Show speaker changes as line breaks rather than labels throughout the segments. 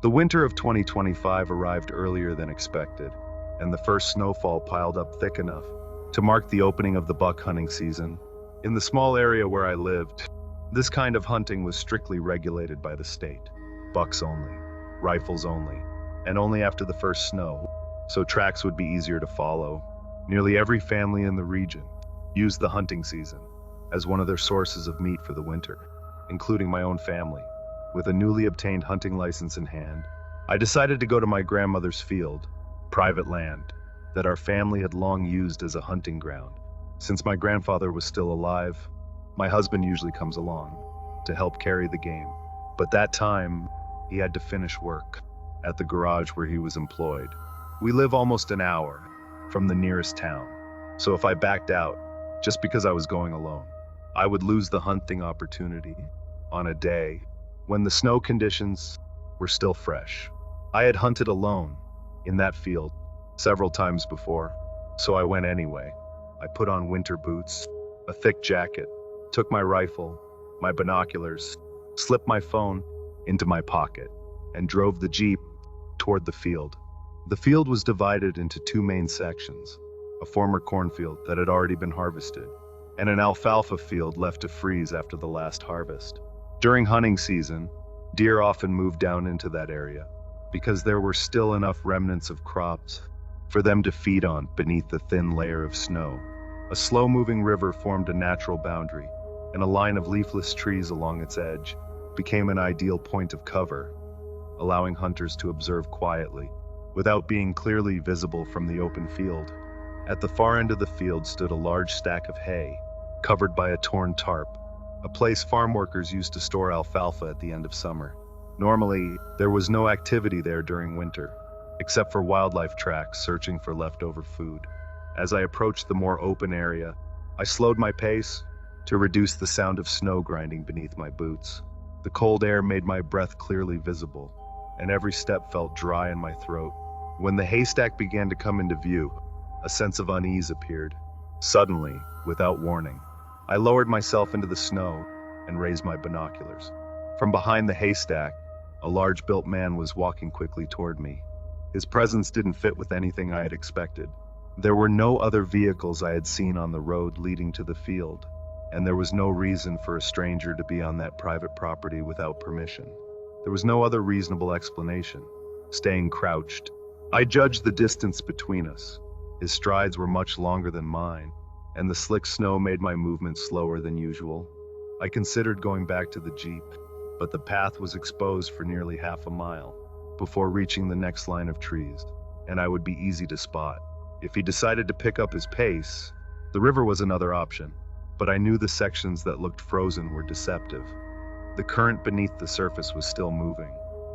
The winter of 2025 arrived earlier than expected, and the first snowfall piled up thick enough to mark the opening of the buck hunting season. In the small area where I lived, this kind of hunting was strictly regulated by the state. Bucks only, rifles only, and only after the first snow, so tracks would be easier to follow. Nearly every family in the region used the hunting season as one of their sources of meat for the winter, including my own family. With a newly obtained hunting license in hand, I decided to go to my grandmother's field, private land, that our family had long used as a hunting ground. Since my grandfather was still alive, my husband usually comes along to help carry the game. But that time, he had to finish work at the garage where he was employed. We live almost an hour from the nearest town, so if I backed out just because I was going alone, I would lose the hunting opportunity on a day when the snow conditions were still fresh. I had hunted alone in that field several times before, so I went anyway. I put on winter boots, a thick jacket, took my rifle, my binoculars, slipped my phone into my pocket, and drove the Jeep toward the field. The field was divided into two main sections, a former cornfield that had already been harvested, and an alfalfa field left to freeze after the last harvest. During hunting season, deer often moved down into that area because there were still enough remnants of crops for them to feed on beneath the thin layer of snow. A slow-moving river formed a natural boundary, and a line of leafless trees along its edge became an ideal point of cover, allowing hunters to observe quietly without being clearly visible from the open field. At the far end of the field stood a large stack of hay, covered by a torn tarp, a place farm workers used to store alfalfa at the end of summer. Normally, there was no activity there during winter, except for wildlife tracks searching for leftover food. As I approached the more open area, I slowed my pace to reduce the sound of snow grinding beneath my boots. The cold air made my breath clearly visible, and every step felt dry in my throat. When the haystack began to come into view, a sense of unease appeared. Suddenly, without warning, I lowered myself into the snow and raised my binoculars. From behind the haystack, a large-built man was walking quickly toward me. His presence didn't fit with anything I had expected. There were no other vehicles I had seen on the road leading to the field, and there was no reason for a stranger to be on that private property without permission. There was no other reasonable explanation. Staying crouched, I judged the distance between us. His strides were much longer than mine, and the slick snow made my movements slower than usual. I considered going back to the Jeep, but the path was exposed for nearly half a mile before reaching the next line of trees, and I would be easy to spot. If he decided to pick up his pace, the river was another option, but I knew the sections that looked frozen were deceptive. The current beneath the surface was still moving,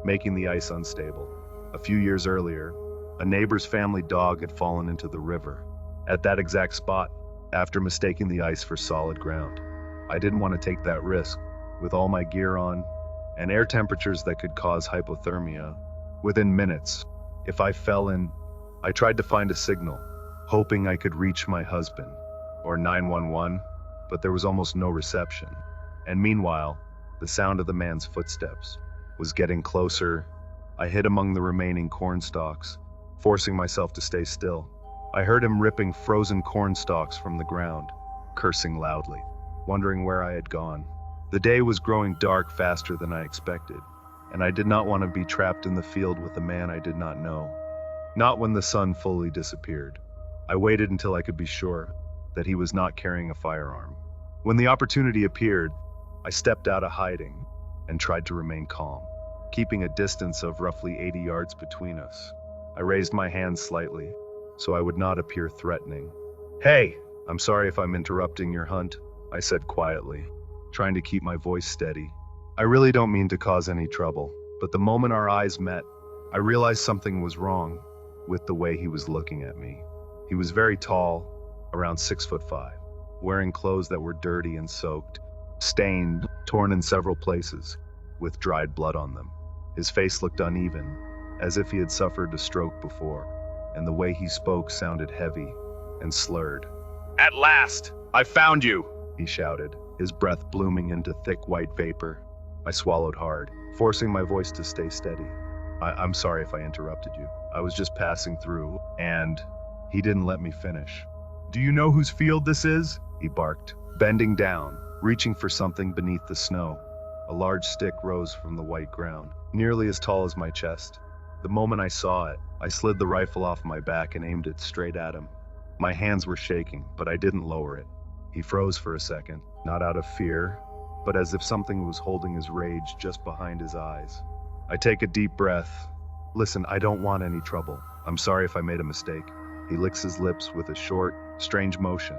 making the ice unstable. A few years earlier, a neighbor's family dog had fallen into the river at that exact spot after mistaking the ice for solid ground. I didn't want to take that risk with all my gear on and air temperatures that could cause hypothermia. Within minutes, if I fell in, I tried to find a signal, hoping I could reach my husband or 911, but there was almost no reception. And meanwhile, the sound of the man's footsteps was getting closer. I hid among the remaining corn stalks, forcing myself to stay still. I heard him ripping frozen corn stalks from the ground, cursing loudly, wondering where I had gone. The day was growing dark faster than I expected, and I did not want to be trapped in the field with a man I did not know. Not when the sun fully disappeared. I waited until I could be sure that he was not carrying a firearm. When the opportunity appeared, I stepped out of hiding and tried to remain calm, keeping a distance of roughly 80 yards between us. I raised my hand slightly, so I would not appear threatening. "Hey, I'm sorry if I'm interrupting your hunt," I said quietly, trying to keep my voice steady. "I really don't mean to cause any trouble," but the moment our eyes met, I realized something was wrong with the way he was looking at me. He was very tall, around 6'5", wearing clothes that were dirty and soaked, stained, torn in several places, with dried blood on them. His face looked uneven, as if he had suffered a stroke before, and the way he spoke sounded heavy and slurred. "At last, I found you!" he shouted, his breath blooming into thick white vapor. I swallowed hard, forcing my voice to stay steady. I'm sorry if I interrupted you. I was just passing through, and he didn't let me finish. Do you know whose field this is? He barked, bending down, reaching for something beneath the snow. A large stick rose from the white ground, nearly as tall as my chest. The moment I saw it, I slid the rifle off my back and aimed it straight at him. My hands were shaking, but I didn't lower it. He froze for a second, not out of fear, but as if something was holding his rage just behind his eyes. I take a deep breath. Listen, I don't want any trouble. I'm sorry if I made a mistake. He licks his lips with a short, strange motion,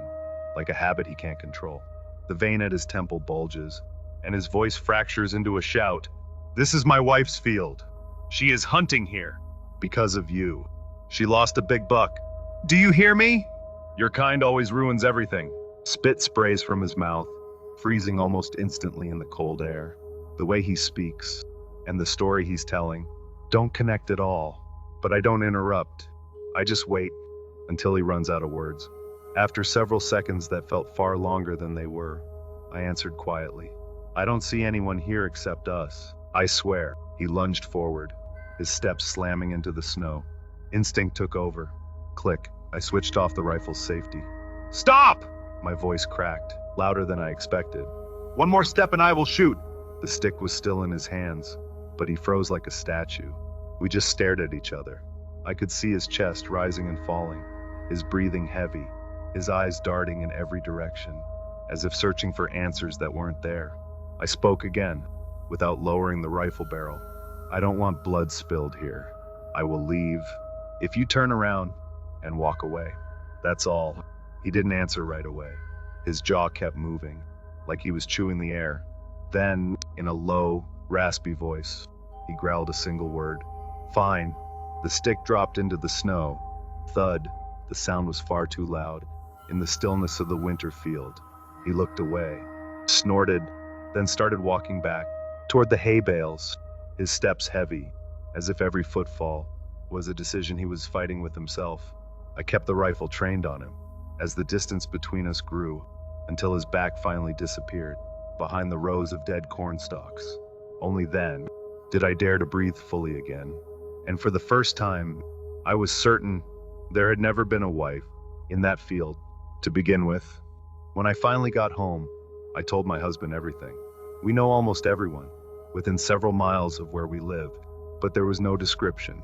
like a habit he can't control. The vein at his temple bulges, and his voice fractures into a shout. This is my wife's field. She is hunting here. Because of you. She lost a big buck. Do you hear me? Your kind always ruins everything. Spit sprays from his mouth, freezing almost instantly in the cold air. The way he speaks, and the story he's telling, don't connect at all. But I don't interrupt. I just wait until he runs out of words. After several seconds that felt far longer than they were, I answered quietly. I don't see anyone here except us. I swear. He lunged forward, his steps slamming into the snow. Instinct took over. Click. I switched off the rifle's safety. Stop! My voice cracked, louder than I expected. One more step and I will shoot. The stick was still in his hands, but he froze like a statue. We just stared at each other. I could see his chest rising and falling, his breathing heavy, his eyes darting in every direction, as if searching for answers that weren't there. I spoke again, without lowering the rifle barrel. I don't want blood spilled here. I will leave if you turn around and walk away. That's all. He didn't answer right away. His jaw kept moving, like he was chewing the air. Then, in a low, raspy voice, he growled a single word. Fine. The stick dropped into the snow. Thud. The sound was far too loud. In the stillness of the winter field, he looked away, snorted, then started walking back toward the hay bales, his steps heavy, as if every footfall was a decision he was fighting with himself. I kept the rifle trained on him, as the distance between us grew, until his back finally disappeared, behind the rows of dead corn stalks. Only then did I dare to breathe fully again, and for the first time, I was certain there had never been a wife in that field to begin with. When I finally got home, I told my husband everything. We know almost everyone, within several miles of where we live, but there was no description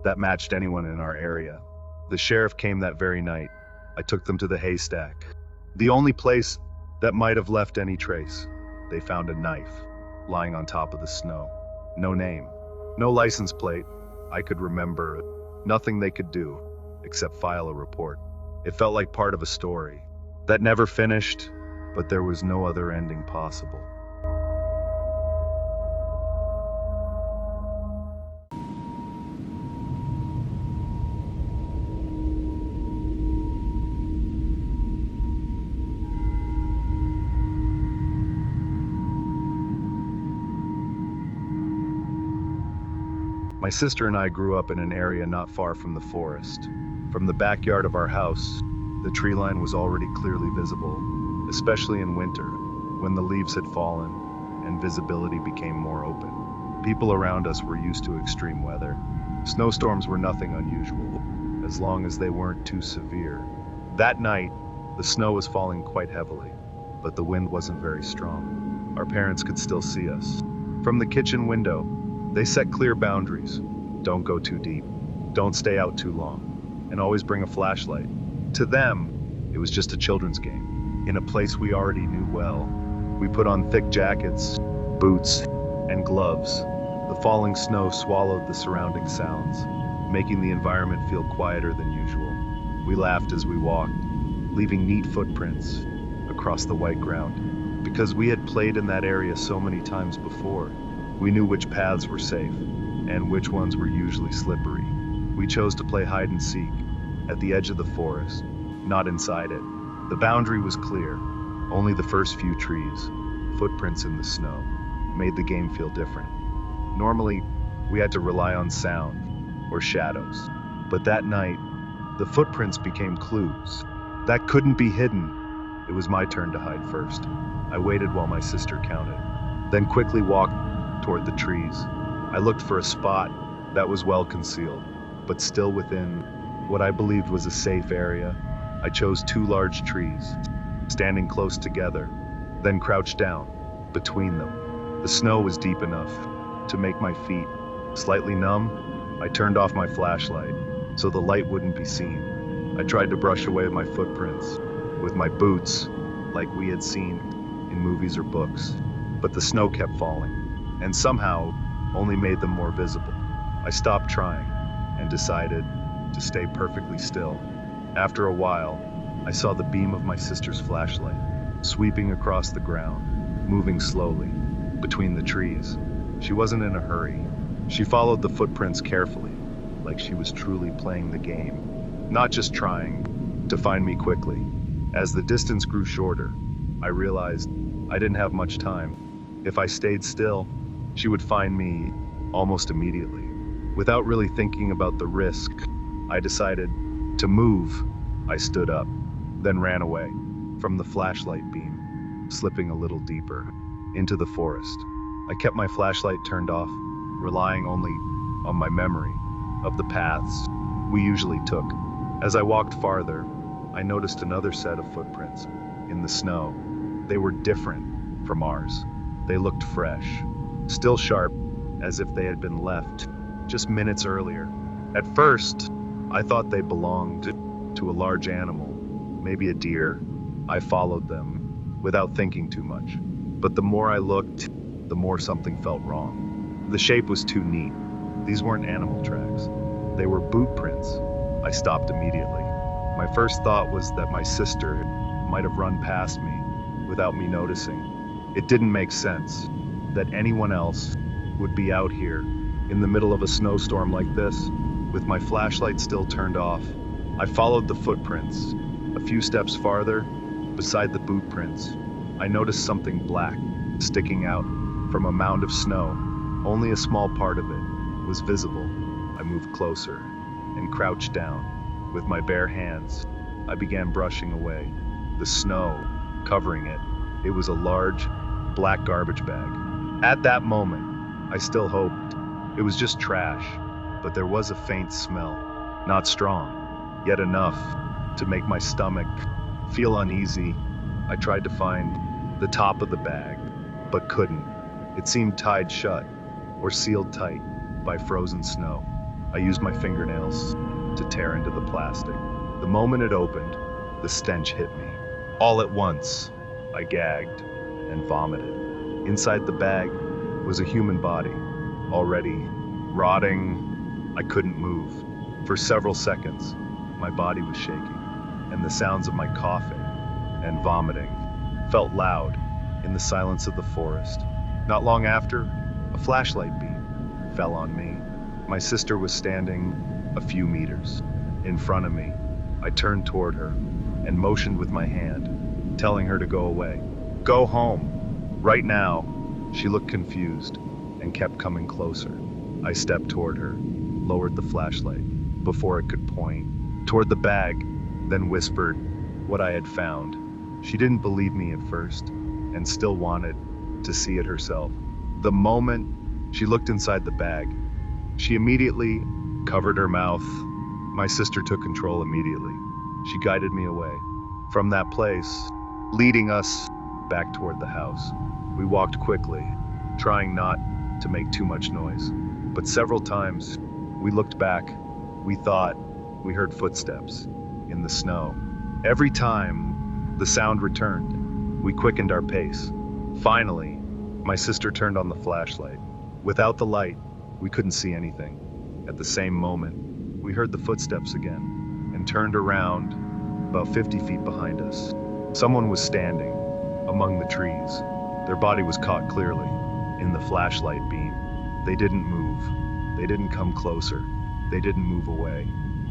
that matched anyone in our area. The sheriff came that very night. I took them to the haystack, the only place that might have left any trace. They found a knife lying on top of the snow. No name, no license plate I could remember, nothing they could do except file a report. It felt like part of a story that never finished, but there was no other ending possible. My sister and I grew up in an area not far from the forest. From the backyard of our house, the tree line was already clearly visible, especially in winter, when the leaves had fallen and visibility became more open. People around us were used to extreme weather. Snowstorms were nothing unusual, as long as they weren't too severe. That night, the snow was falling quite heavily, but the wind wasn't very strong. Our parents could still see us. From the kitchen window, they set clear boundaries. Don't go too deep. Don't stay out too long. And always bring a flashlight. To them, it was just a children's game. In a place we already knew well, we put on thick jackets, boots, and gloves. The falling snow swallowed the surrounding sounds, making the environment feel quieter than usual. We laughed as we walked, leaving neat footprints across the white ground. Because we had played in that area so many times before, we knew which paths were safe, and which ones were usually slippery. We chose to play hide and seek at the edge of the forest, not inside it. The boundary was clear. Only the first few trees, footprints in the snow, made the game feel different. Normally, we had to rely on sound or shadows, but that night, the footprints became clues. That couldn't be hidden. It was my turn to hide first. I waited while my sister counted, then quickly walked toward the trees. I looked for a spot that was well concealed, but still within what I believed was a safe area. I chose two large trees, standing close together, then crouched down between them. The snow was deep enough to make my feet slightly numb. I turned off my flashlight so the light wouldn't be seen. I tried to brush away my footprints with my boots like we had seen in movies or books, but the snow kept falling and somehow only made them more visible. I stopped trying and decided to stay perfectly still. After a while, I saw the beam of my sister's flashlight sweeping across the ground, moving slowly between the trees. She wasn't in a hurry. She followed the footprints carefully, like she was truly playing the game, not just trying to find me quickly. As the distance grew shorter, I realized I didn't have much time. If I stayed still, she would find me almost immediately. Without really thinking about the risk, I decided to move. I stood up, then ran away from the flashlight beam, slipping a little deeper into the forest. I kept my flashlight turned off, relying only on my memory of the paths we usually took. As I walked farther, I noticed another set of footprints in the snow. They were different from ours. They looked fresh, still sharp, as if they had been left just minutes earlier. At first, I thought they belonged to a large animal, maybe a deer. I followed them without thinking too much. But the more I looked, the more something felt wrong. The shape was too neat. These weren't animal tracks. They were boot prints. I stopped immediately. My first thought was that my sister might have run past me without me noticing. It didn't make sense that anyone else would be out here in the middle of a snowstorm like this, with my flashlight still turned off. I followed the footprints. A few steps farther, beside the boot prints, I noticed something black sticking out from a mound of snow. Only a small part of it was visible. I moved closer and crouched down. With my bare hands, I began brushing away the snow covering it. It was a large, black garbage bag. At that moment, I still hoped it was just trash, but there was a faint smell, not strong, yet enough to make my stomach feel uneasy. I tried to find the top of the bag, but couldn't. It seemed tied shut or sealed tight by frozen snow. I used my fingernails to tear into the plastic. The moment it opened, the stench hit me. All at once, I gagged and vomited. Inside the bag was a human body, already rotting. I couldn't move. For several seconds, my body was shaking, and the sounds of my coughing and vomiting felt loud in the silence of the forest. Not long after, a flashlight beam fell on me. My sister was standing a few meters in front of me. I turned toward her and motioned with my hand, telling her to go away. Go home, right now. She looked confused and kept coming closer. I stepped toward her, lowered the flashlight before it could point toward the bag, then whispered what I had found. She didn't believe me at first and still wanted to see it herself. The moment she looked inside the bag, she immediately covered her mouth. My sister took control immediately. She guided me away from that place, leading us back toward the house. We walked quickly, trying not to make too much noise. But several times we looked back. We thought we heard footsteps in the snow. Every time the sound returned, we quickened our pace. Finally, my sister turned on the flashlight. Without the light, we couldn't see anything. At the same moment, we heard the footsteps again and turned around about 50 feet behind us. Someone was standing among the trees. Their body was caught clearly in the flashlight beam. They didn't move. They didn't come closer. They didn't move away.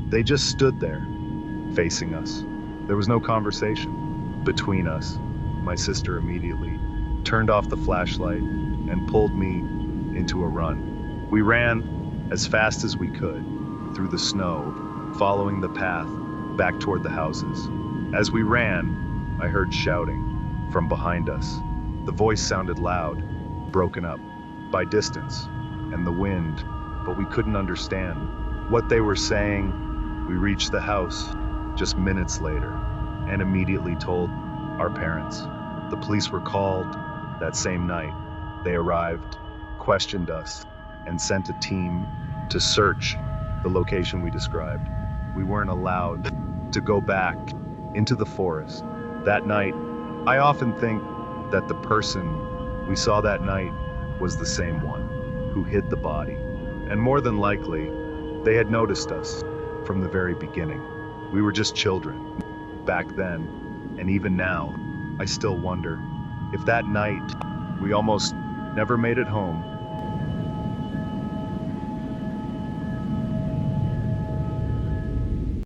They just stood there, facing us. There was no conversation between us. My sister immediately turned off the flashlight and pulled me into a run. We ran as fast as we could through the snow, following the path back toward the houses. As we ran, I heard shouting from behind us. The voice sounded loud, broken up by distance and the wind but we couldn't understand what they were saying. We reached the house just minutes later and immediately told our parents. The police were called that same night. They arrived, questioned us, and sent a team to search the location we described. We weren't allowed to go back into the forest. That night, I often think that the person we saw that night was the same one who hid the body. And more than likely, they had noticed us from the very beginning. We were just children back then, and even now, I still wonder if that night we almost never made it home